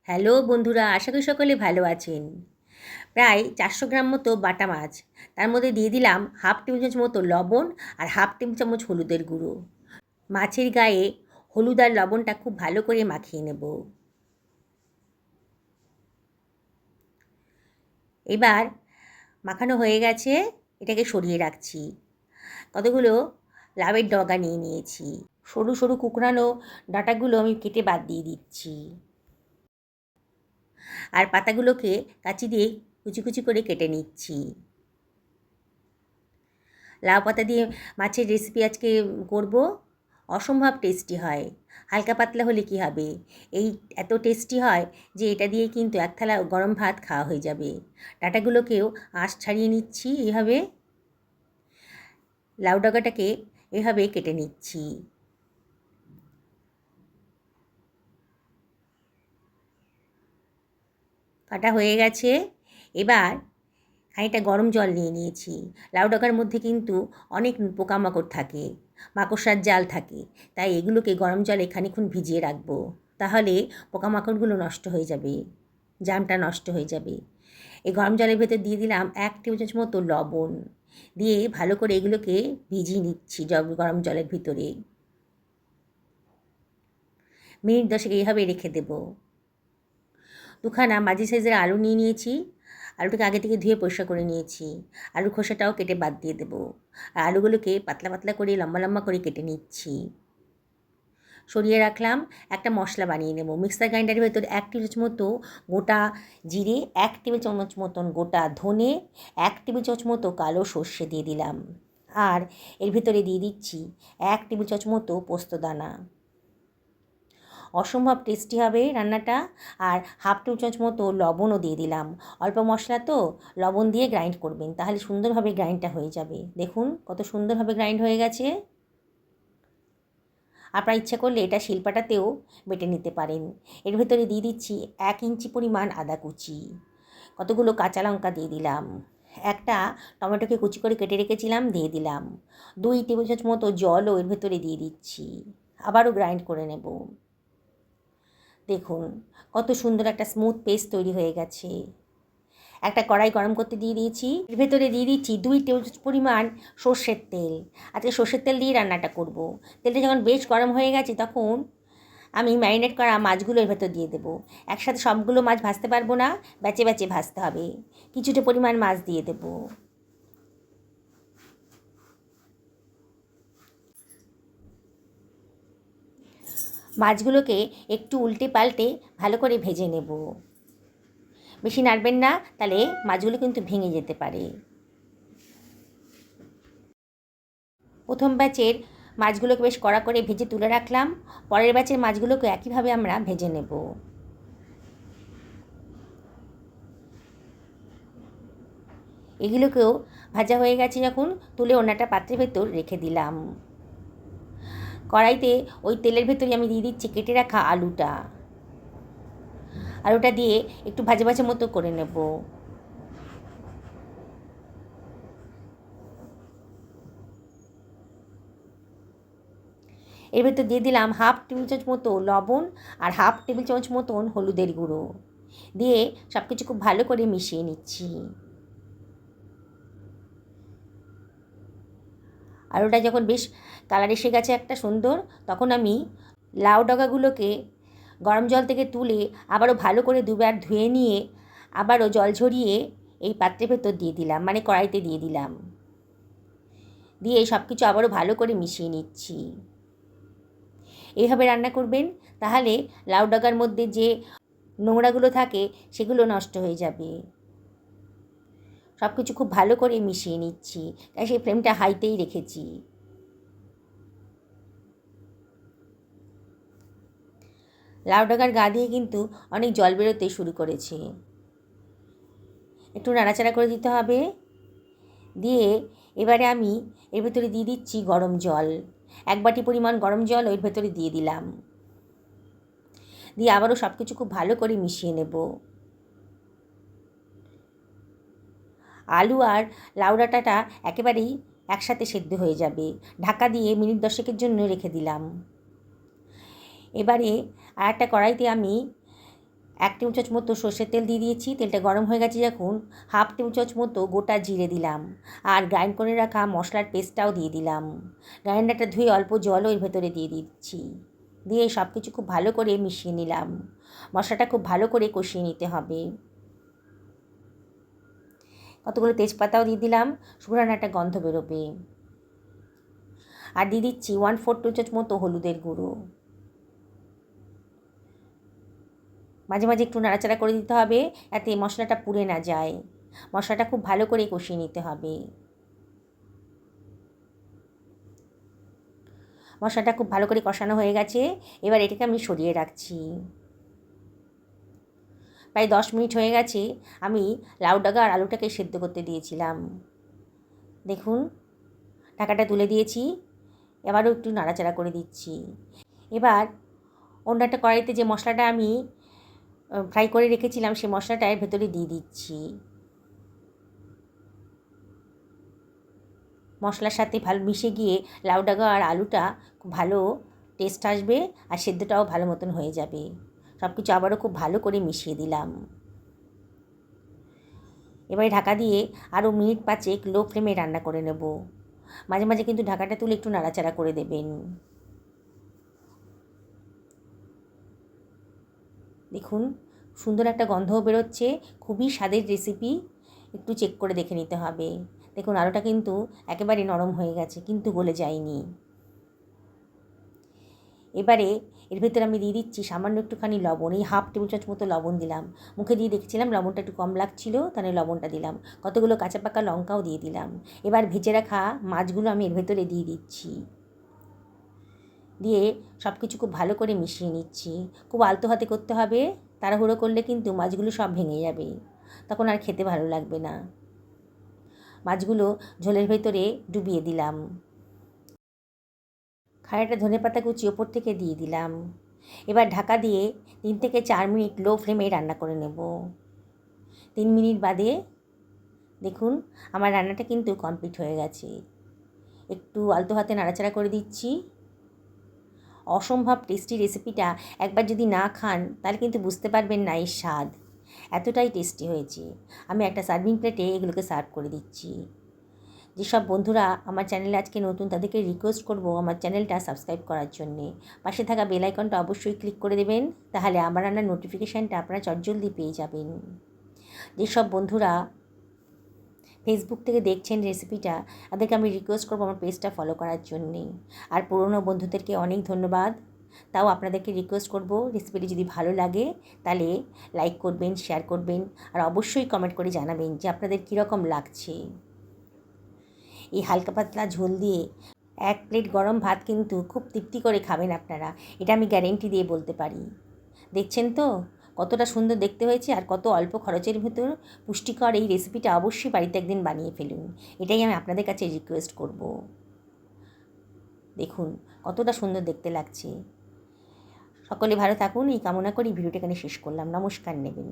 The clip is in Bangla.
হ্যালো বন্ধুরা, আশা করি সকলে ভালো আছেন। প্রায় 400 গ্রাম মতো বাটা মাছ, তার মধ্যে দিয়ে দিলাম হাফ টেবিল চামচ মতো লবণ আর হাফ টেবিল চামচ হলুদের গুঁড়ো। মাছের গায়ে হলুদ আর লবণটা খুব ভালো করে মাখিয়ে নেব। এবার মাখানো হয়ে গেছে, এটাকে সরিয়ে রাখছি। কতগুলো লাউয়ের ডগা নিয়ে নিয়েছি, সরু সরু কুকড়ানো ডাঁটাগুলো আমি কেটে বাদ দিয়ে দিচ্ছি। আর পাতাগুলোকে কাঁচি দিয়ে কুচি কুচি করে কেটে নিচ্ছি। লাউ পাতা দিয়ে মাছের রেসিপি আজকে করব, অসম্ভব টেস্টি হয়। হালকা পাতলা হলে কি হবে, এই এত টেস্টি হয় যে এটা দিয়ে কিন্তু এক থালা গরম ভাত খাওয়া হয়ে যাবে। ডাঁটাগুলোকেও আঁশ ছাড়িয়ে নিচ্ছি এভাবে, লাউ ডাঁটাটাকে এভাবে কেটে নিচ্ছি। কাটা হয়ে গেছে। এবার খানিকটা গরম জল নিয়ে নিয়েছি। লাউ ডাঁটার মধ্যে কিন্তু অনেক পোকামাকড় থাকে, মাকড়সার জাল থাকে, তাই এগুলোকে গরম জলে খানিকক্ষণ ভিজিয়ে রাখবো। তাহলে পোকামাকড়গুলো নষ্ট হয়ে যাবে, জামটা নষ্ট হয়ে যাবে। এই গরম জলের ভেতর দিয়ে দিলাম 1 টেবিল চামচ মতো লবণ, দিয়ে ভালো করে এগুলোকে ভিজিয়ে নিচ্ছি গরম জলের ভিতরে। মিনিট 10 এইভাবে রেখে দেবো। দুখানা মাঝি সাইজের আলু নিয়ে নিয়েছি। আলুটাকে আগে থেকে ধুয়ে পরিষ্কার করে নিয়েছি। আলুর খোসাটাও কেটে বাদ দিয়ে দেবো। আর আলুগুলোকে পাতলা পাতলা করে লম্বা লম্বা করে কেটে নিচ্ছি। সরিয়ে রাখলাম। একটা মশলা বানিয়ে নেব। মিক্সার গ্রাইন্ডারের ভেতর 1 টেবিল চামচ মতো গোটা জিরে, 1 টেবিল চামচ মতন গোটা ধনে, 1 টেবিল চামচ মতো কালো সর্ষে দিয়ে দিলাম। আর এর ভেতরে দিয়ে দিচ্ছি 1 টেবিল চামচ মতো পোস্তদানা। অসম্ভব টেস্টি হবে রান্নাটা। আর হাফ টেবিল চামচ মতো লবণও দিয়ে দিলাম। অল্প মশলা তো, লবণ দিয়ে গ্রাইন্ড করবেন, তাহলে সুন্দরভাবে গ্রাইন্ডটা হয়ে যাবে। দেখুন কত সুন্দরভাবে গ্রাইন্ড হয়ে গেছে। আপনার ইচ্ছা করলে এটা শিলপাটাতেও বেটে নিতে পারেন। এর ভেতরে দিয়ে দিচ্ছি 1 ইঞ্চি পরিমাণ আদা কুচি, কতগুলো কাঁচা লঙ্কা দিয়ে দিলাম, একটা টমেটোকে কুচি করে কেটে রেখেছিলাম দিয়ে দিলাম, 2 টেবিল চামচ মতো জলও এর ভেতরে দিয়ে দিচ্ছি। আবারও গ্রাইন্ড করে নেব। দেখুন কত সুন্দর একটা স্মুথ পেস্ট তৈরি হয়ে গেছে। একটা কড়াই গরম করতে দিয়ে দিয়েছি। এর ভেতরে দিয়ে দিচ্ছি 2 টেবিল চামচ পরিমাণ সর্ষের তেল। আজকে সর্ষের তেল দিয়ে রান্নাটা করব। তেলটা যখন বেশ গরম হয়ে গেছে তখন আমি ম্যারিনেট করা মাছগুলো এর ভেতর দিয়ে দেবো। একসাথে সবগুলো মাছ ভাজতে পারবো না, ব্যাচে ব্যাচে ভাজতে হবে। কিছুটা পরিমাণ মাছ দিয়ে দেবো। মাছগুলোকে একটু উল্টে পাল্টে ভালো করে ভেজে নেব। বেশি নাড়বেন না, তাহলে মাছগুলো কিন্তু ভেঙে যেতে পারে। প্রথম ব্যাচের মাছগুলোকে বেশ কড়া করে ভেজে তুলে রাখলাম। পরের ব্যাচের মাছগুলোকে একইভাবে আমরা ভেজে নেব। এগুলোকেও ভাজা হয়ে গেছে যখন, তুলে অন্যটা পাত্রের ভেতর রেখে দিলাম। কড়াইতে ওই তেলের ভেতরে আমি দিয়ে দিচ্ছি কেটে রাখা আলুটা। আলুটা দিয়ে একটু ভাজা ভাজা মতো করে নেব। এর ভেতর দিয়ে দিলাম হাফ টেবিল চামচ মতো লবণ আর হাফ টেবিল চামচ মতন হলুদের গুঁড়ো, দিয়ে সব কিছু খুব ভালো করে মিশিয়ে নিচ্ছি। আলুটা যখন বেশ কালার এসে গেছে একটা সুন্দর, তখন আমি লাউ ডগাগুলোকে গরম জল থেকে তুলে আবারও ভালো করে দুবার ধুয়ে নিয়ে আবারও জল ঝরিয়ে এই পাত্রের ভেতর দিয়ে দিলাম, মানে কড়াইতে দিয়ে দিলাম। দিয়ে সব কিছু আবারও ভালো করে মিশিয়ে নিচ্ছি। এইভাবে রান্না করবেন, তাহলে লাউ ডাগার মধ্যে যে নোংরাগুলো থাকে সেগুলো নষ্ট হয়ে যাবে। সব কিছু খুব ভালো করে মিশিয়ে নিচ্ছি, তাই সেই ফ্লেমটা হাইতেই রেখেছি। লাউ ডাগার গা দিয়ে কিন্তু অনেক জল বেরোতে শুরু করেছে। একটু নাড়াচাড়া করে দিতে হবে। দিয়ে এবারে আমি এর ভেতরে দিয়ে দিচ্ছি গরম জল। 1 বাটি পরিমাণ গরম জল এর ভেতরে দিয়ে দিলাম। দিয়ে আবারও সব কিছু খুব ভালো করে মিশিয়ে নেব। আলু আর লাউ ডাঁটাটা একেবারেই একসাথে সেদ্ধ হয়ে যাবে। ঢাকা দিয়ে মিনিট 10 জন্য রেখে দিলাম। এবারে আর একটা কড়াইতে আমি 1 টেবিল চামচ মতো সর্ষের তেল দিয়ে দিয়েছি। তেলটা গরম হয়ে গেছে যখন, 1/2 টেবিল চামচ মতো গোটা জিরে দিলাম, আর গ্রাইন্ড করে রাখা মশলার পেস্টটাও দিয়ে দিলাম। গ্রাইন্ডারটা ধুয়ে অল্প জলও এর ভেতরে দিয়ে দিচ্ছি। দিয়ে সব কিছু খুব ভালো করে মিশিয়ে নিলাম। মশলাটা খুব ভালো করে কষিয়ে নিতে হবে। কতগুলো তেজপাতাও দিয়ে দিলাম, শুকনো একটা গন্ধ বেরোবে। আর দিয়ে দিচ্ছি 1/4 টেবিল চামচ মতো হলুদের গুঁড়ো। মাঝে মাঝে একটু নাড়াচাড়া করে দিতে হবে, যাতে মশলাটা পুড়ে না যায়। মশলাটা খুব ভালো করে কষিয়ে নিতে হবে। মশলাটা খুব ভালো করে কষানো হয়ে গেছে। এবার এটাকে আমি সরিয়ে রাখছি। প্রায় 10 মিনিট হয়ে গেছে। আমি লাউ ডাগা আর আলুটাকে সেদ্ধ করতে দিয়েছিলাম। দেখুন, ঢাকাটা তুলে দিয়েছি। এবারও একটু নাড়াচাড়া করে দিচ্ছি। এবার অন্য একটা কড়াইতে যে মশলাটা আমি ফ্রাই করে রেখেছিলাম, সেই মশলাটা এর ভেতরে দিয়ে দিচ্ছি। মশলার সাথে ভালো মিশে গিয়ে লাউ ডাগা আর আলুটা খুব ভালো টেস্ট আসবে, আর সেদ্ধটাও ভালো মতন হয়ে যাবে। সব কিছু আবারও খুব ভালো করে মিশিয়ে দিলাম। এবারে ঢাকা দিয়ে আরও মিনিট 5 লো ফ্লেমে রান্না করে নেব। মাঝে মাঝে কিন্তু ঢাকাটা তুলে একটু নাড়াচাড়া করে দেবেন। দেখুন, সুন্দর একটা গন্ধও বেরোচ্ছে। খুবই স্বাদের রেসিপি, একটু চেক করে দেখে নিতে হবে। দেখুন, আলুটা কিন্তু একেবারে নরম হয়ে গেছে, কিন্তু গলে যায়নি। এবারে এর ভেতরে আমি দিয়ে দিচ্ছি সামান্য একটুখানি লবণ। এই 1/2 টেবিল চামচ মতো লবণ দিলাম। মুখে দিয়ে দেখছিলাম লবণটা একটু কম লাগছিল, তাহলে লবণটা দিলাম। কতগুলো কাঁচা পাকা লঙ্কাও দিয়ে দিলাম। এবার ভেজে রাখা মাছগুলো আমি এর ভেতরে দিয়ে দিচ্ছি। দিয়ে সব কিছু খুব ভালো করে মিশিয়ে নিচ্ছি। খুব আলতো হাতে করতে হবে, তাড়াহুড়ো করলে কিন্তু মাছগুলো সব ভেঙে যাবে, তখন আর খেতে ভালো লাগবে না। মাছগুলো ঝোলের ভেতরে ডুবিয়ে দিলাম। খানিকটা ধনেপাতা কুচি ওপর থেকে দিয়ে দিলাম। এবার ঢাকা দিয়ে 3 থেকে 4 মিনিট লো ফ্লেমে রান্না করে নেব। 3 মিনিট বাদে দেখুন, আমার রান্নাটা কিন্তু কমপ্লিট হয়ে গেছে। একটু আলতো হাতে নাড়াচাড়া করে দিচ্ছি। অসম্ভব টেস্টি রেসিপিটা একবার যদি না খান, তাহলে কিন্তু বুঝতে পারবেন না এর স্বাদ। এতটাই টেস্টি হয়েছে। আমি একটা সার্ভিং প্লেটে এগুলোকে সার্ভ করে দিচ্ছি। যেসব বন্ধুরা আমার চ্যানেলে আজকে নতুন, তাদেরকে রিকোয়েস্ট করব আমার চ্যানেলটা সাবস্ক্রাইব করার জন্যে। পাশে থাকা বেল আইকনটা অবশ্যই ক্লিক করে দেবেন, তাহলে আমার রান্নার নোটিফিকেশানটা আপনারা চটজলদি পেয়ে যাবেন। যেসব বন্ধুরা ফেসবুক থেকে দেখছেন রেসিপিটা, তাদেরকে আমি রিকোয়েস্ট করবো আমার পেজটা ফলো করার জন্যে। আর পুরনো বন্ধুদেরকে অনেক ধন্যবাদ। তাও আপনাদেরকে রিকোয়েস্ট করব, রেসিপিটি যদি ভালো লাগে তাহলে লাইক করবেন, শেয়ার করবেন, আর অবশ্যই কমেন্ট করে জানাবেন যে আপনাদের কীরকম লাগছে। এই হালকা পাতলা ঝোল দিয়ে 1 প্লেট গরম ভাত কিন্তু খুব তৃপ্তি করে খাবেন আপনারা, এটা আমি গ্যারেন্টি দিয়ে বলতে পারি। দেখছেন তো কতটা সুন্দর দেখতে হয়েছে, আর কত অল্প খরচের ভিতর পুষ্টিকর এই রেসিপিটা অবশ্যই বাড়িতে একদিন বানিয়ে ফেলুন, এটাই আমি আপনাদের কাছে রিকোয়েস্ট করব। দেখুন কতটা সুন্দর দেখতে লাগছে। সকলে ভালো থাকুন এই কামনা করি ভিডিওটা এখানে শেষ করলাম। নমস্কার নেবেন।